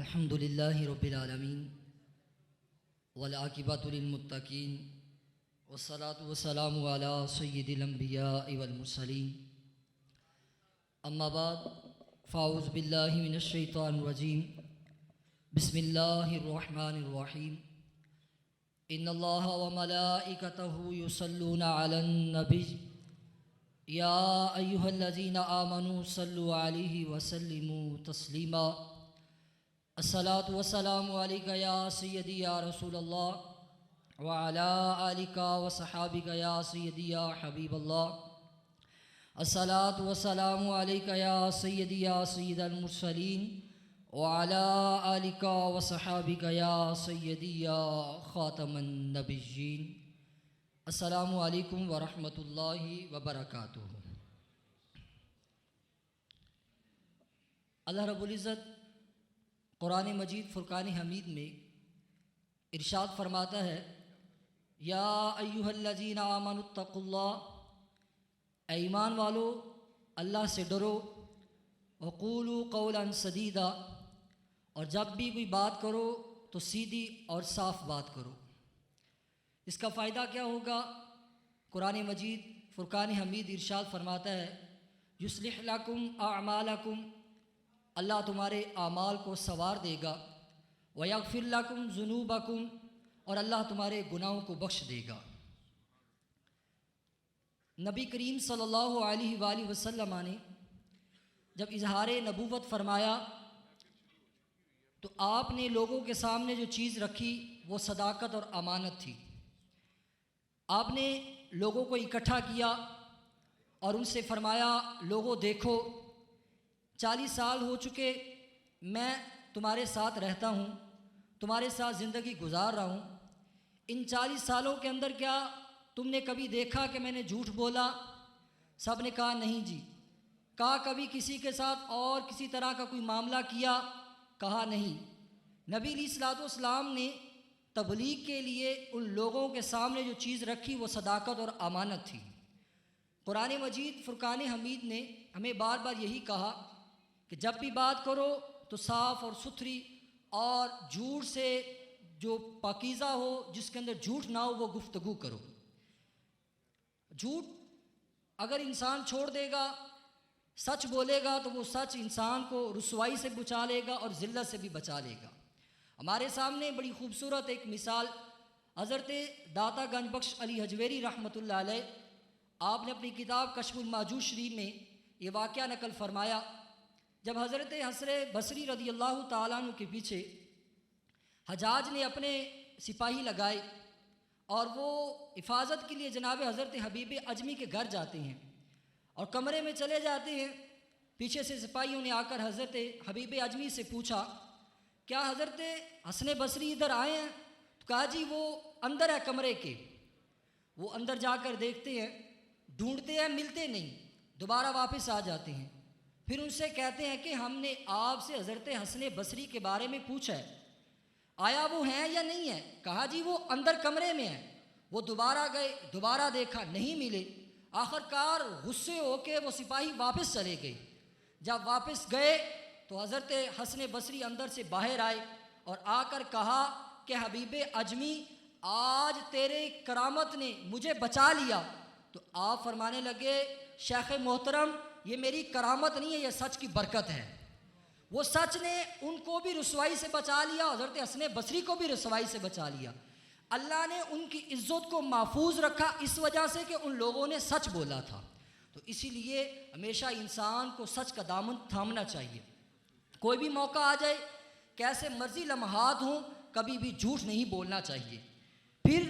الحمد للہ رب العالمین والعاقبۃ للمتقین والصلاة والسلام علی سید الانبیاء والمرسلین اما بعد فاعوذ باللہ من الشیطان الرجیم بسم اللہ الرحمن الرحیم ان اللہ وملائکتہ یصلون علی النبی یا ایہا الذین آمنوا صلوا علیہ وسلموا تسلیما الصلاۃ والسلام علیک یا سیدی یا رسول اللہ وعلی آلک وصحابک یا سیدی یا حبیب اللہ الصلاۃ والسلام علیک یا سیدی یا سید المرسلین وعلی آلک وصحابک یا سیدی یا خاتم النبیین السلام علیکم ورحمۃ اللہ وبرکاتہ۔ اللہ رب العزت قرآن مجید فرقان حمید میں ارشاد فرماتا ہے یا ایھا الذین آمنوا اتقوا اللہ، اے ایمان والو اللہ سے ڈرو، وقولوا قولا سدیدا، اور جب بھی کوئی بات کرو تو سیدھی اور صاف بات کرو۔ اس کا فائدہ کیا ہوگا؟ قرآن مجید فرقان حمید ارشاد فرماتا ہے یصلح لکم اعمالکم، اللہ تمہارے اعمال کو سنوار دے گا، ویغفر لکم ذنوبکم، اور اللہ تمہارے گناہوں کو بخش دے گا۔ نبی کریم صلی اللہ علیہ وآلہ وسلم نے جب اظہار نبوت فرمایا تو آپ نے لوگوں کے سامنے جو چیز رکھی وہ صداقت اور امانت تھی۔ آپ نے لوگوں کو اکٹھا کیا اور ان سے فرمایا لوگوں دیکھو، 40 سال ہو چکے میں تمہارے ساتھ رہتا ہوں، تمہارے ساتھ زندگی گزار رہا ہوں، ان 40 سالوں کے اندر کیا تم نے کبھی دیکھا کہ میں نے جھوٹ بولا؟ سب نے کہا نہیں جی۔ کہا کبھی کسی کے ساتھ اور کسی طرح کا کوئی معاملہ کیا؟ کہا نہیں۔ نبی علیہ الصلوۃ والسلام نے تبلیغ کے لیے ان لوگوں کے سامنے جو چیز رکھی وہ صداقت اور امانت تھی۔ قرآن مجید فرقان حمید نے ہمیں بار بار یہی کہا کہ جب بھی بات کرو تو صاف اور ستھری اور جھوٹ سے جو پاکیزہ ہو، جس کے اندر جھوٹ نہ ہو، وہ گفتگو کرو۔ جھوٹ اگر انسان چھوڑ دے گا، سچ بولے گا، تو وہ سچ انسان کو رسوائی سے بچا لے گا اور ذلت سے بھی بچا لے گا۔ ہمارے سامنے بڑی خوبصورت ایک مثال حضرت داتا گنج بخش علی حجویری رحمۃ اللہ علیہ، آپ نے اپنی کتاب کشف المعجوز شریف میں یہ واقعہ نقل فرمایا جب حضرت حسن بصری رضی اللہ تعالیٰ عنہ کے پیچھے حجاج نے اپنے سپاہی لگائے اور وہ حفاظت کے لیے جناب حضرت حبیب اجمی کے گھر جاتے ہیں اور کمرے میں چلے جاتے ہیں، پیچھے سے سپاہیوں نے آ کر حضرت حبیب اجمی سے پوچھا کیا حضرت حسن بصری ادھر آئے ہیں؟ تو کہا جی وہ اندر ہے کمرے کے۔ وہ اندر جا کر دیکھتے ہیں، ڈھونڈتے ہیں، ملتے نہیں، دوبارہ واپس آ جاتے ہیں۔ پھر ان سے کہتے ہیں کہ ہم نے آپ سے حضرت حسن بصری کے بارے میں پوچھا ہے، آیا وہ ہیں یا نہیں ہے؟ کہا جی وہ اندر کمرے میں ہیں۔ وہ دوبارہ گئے، دوبارہ دیکھا، نہیں ملے۔ آخر کار غصے ہو کے وہ سپاہی واپس چلے گئے۔ جب واپس گئے تو حضرت حسن بصری اندر سے باہر آئے اور آ کر کہا کہ حبیب اجمی آج تیرے کرامت نے مجھے بچا لیا۔ تو آپ فرمانے لگے شیخ محترم یہ میری کرامت نہیں ہے، یہ سچ کی برکت ہے۔ وہ سچ نے ان کو بھی رسوائی سے بچا لیا، حضرت حسن بصری کو بھی رسوائی سے بچا لیا۔ اللہ نے ان کی عزت کو محفوظ رکھا اس وجہ سے کہ ان لوگوں نے سچ بولا تھا۔ تو اسی لیے ہمیشہ انسان کو سچ کا دامن تھامنا چاہیے۔ کوئی بھی موقع آ جائے، کیسے مرضی لمحات ہوں، کبھی بھی جھوٹ نہیں بولنا چاہیے۔ پھر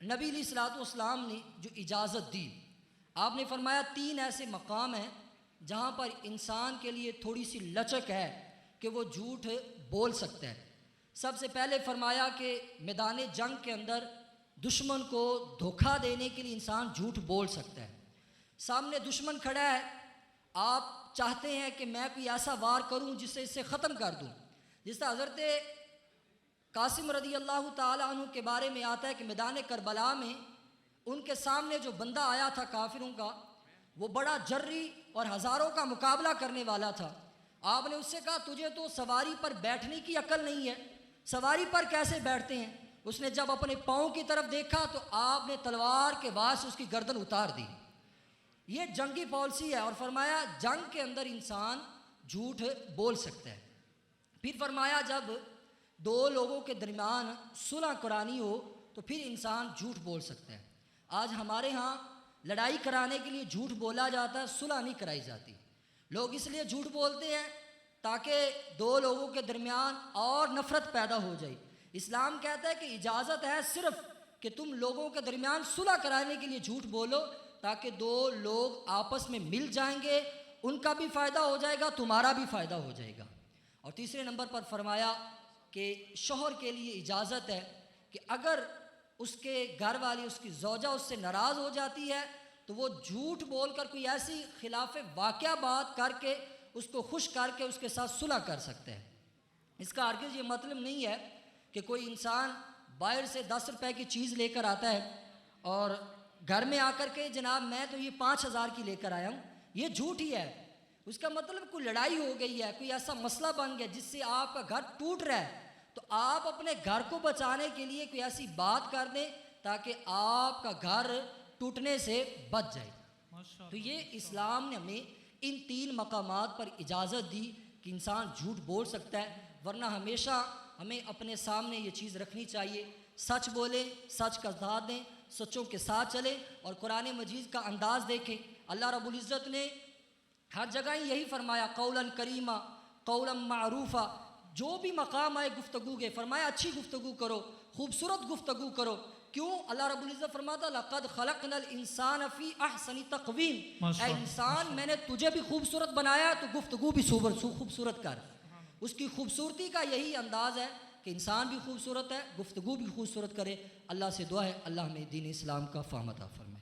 نبی علیہ الصلوۃ والسلام نے جو اجازت دی، آپ نے فرمایا 3 ایسے مقام ہیں جہاں پر انسان کے لیے تھوڑی سی لچک ہے کہ وہ جھوٹ بول سکتا ہے۔ سب سے پہلے فرمایا کہ میدان جنگ کے اندر دشمن کو دھوکہ دینے کے لیے انسان جھوٹ بول سکتا ہے۔ سامنے دشمن کھڑا ہے، آپ چاہتے ہیں کہ میں کوئی ایسا وار کروں جس سے اسے ختم کر دوں، جس طرح حضرت قاسم رضی اللہ تعالیٰ عنہ کے بارے میں آتا ہے کہ میدان کربلا میں ان کے سامنے جو بندہ آیا تھا کافروں کا، وہ بڑا جری اور ہزاروں کا مقابلہ کرنے والا تھا۔ آپ نے اس سے کہا تجھے تو سواری پر بیٹھنے کی عقل نہیں ہے، سواری پر کیسے بیٹھتے ہیں؟ اس نے جب اپنے پاؤں کی طرف دیکھا تو آپ نے تلوار کے وار سے اس کی گردن اتار دی۔ یہ جنگی پالیسی ہے، اور فرمایا جنگ کے اندر انسان جھوٹ بول سکتا ہے۔ پھر فرمایا جب دو لوگوں کے درمیان صلح کرانی ہو تو پھر انسان جھوٹ بول سکتا ہے۔ آج ہمارے ہاں لڑائی کرانے کے لیے جھوٹ بولا جاتا ہے، صلح نہیں کرائی جاتی۔ لوگ اس لیے جھوٹ بولتے ہیں تاکہ دو لوگوں کے درمیان اور نفرت پیدا ہو جائے۔ اسلام کہتا ہے کہ اجازت ہے صرف کہ تم لوگوں کے درمیان صلح کرانے کے لیے جھوٹ بولو، تاکہ دو لوگ آپس میں مل جائیں گے، ان کا بھی فائدہ ہو جائے گا، تمہارا بھی فائدہ ہو جائے گا۔ اور تیسرے نمبر پر فرمایا کہ شوہر کے لیے اجازت ہے کہ اگر اس کے گھر والی، اس کی زوجہ اس سے ناراض ہو جاتی ہے تو وہ جھوٹ بول کر کوئی ایسی خلاف واقعہ بات کر کے اس کو خوش کر کے اس کے ساتھ صلح کر سکتے ہیں۔ اس کا ہرگز یہ مطلب نہیں ہے کہ کوئی انسان باہر سے 10 روپے کی چیز لے کر آتا ہے اور گھر میں آ کر کے جناب میں تو یہ 5,000 کی لے کر آیا ہوں، یہ جھوٹ ہی ہے۔ اس کا مطلب کوئی لڑائی ہو گئی ہے، کوئی ایسا مسئلہ بن گیا جس سے آپ کا گھر ٹوٹ رہا ہے، تو آپ اپنے گھر کو بچانے کے لیے کوئی ایسی بات کر دیں تاکہ آپ کا گھر ٹوٹنے سے بچ جائے۔ تو یہ اسلام نے ہمیں ان 3 مقامات پر اجازت دی کہ انسان جھوٹ بول سکتا ہے، ورنہ ہمیشہ ہمیں اپنے سامنے یہ چیز رکھنی چاہیے، سچ بولیں، سچ کا ساتھ دیں، سچوں کے ساتھ چلیں، اور قرآن مجید کا انداز دیکھیں۔ اللہ رب العزت نے ہر جگہ ہی یہی فرمایا، قولاً کریما، قولاً معروفا، جو بھی مقام آئے گفتگو کے، فرمایا اچھی گفتگو کرو، خوبصورت گفتگو کرو۔ کیوں؟ اللہ رب العزت فرماتا لقد خلقنا الانسان فی احسن تقویم، اے انسان میں نے تجھے بھی خوبصورت بنایا تو گفتگو بھی خوبصورت کر۔ اس کی خوبصورتی کا یہی انداز ہے کہ انسان بھی خوبصورت ہے، گفتگو بھی خوبصورت کرے۔ اللہ سے دعا ہے اللہ ہمیں دین اسلام کا فہم عطا فرمائے۔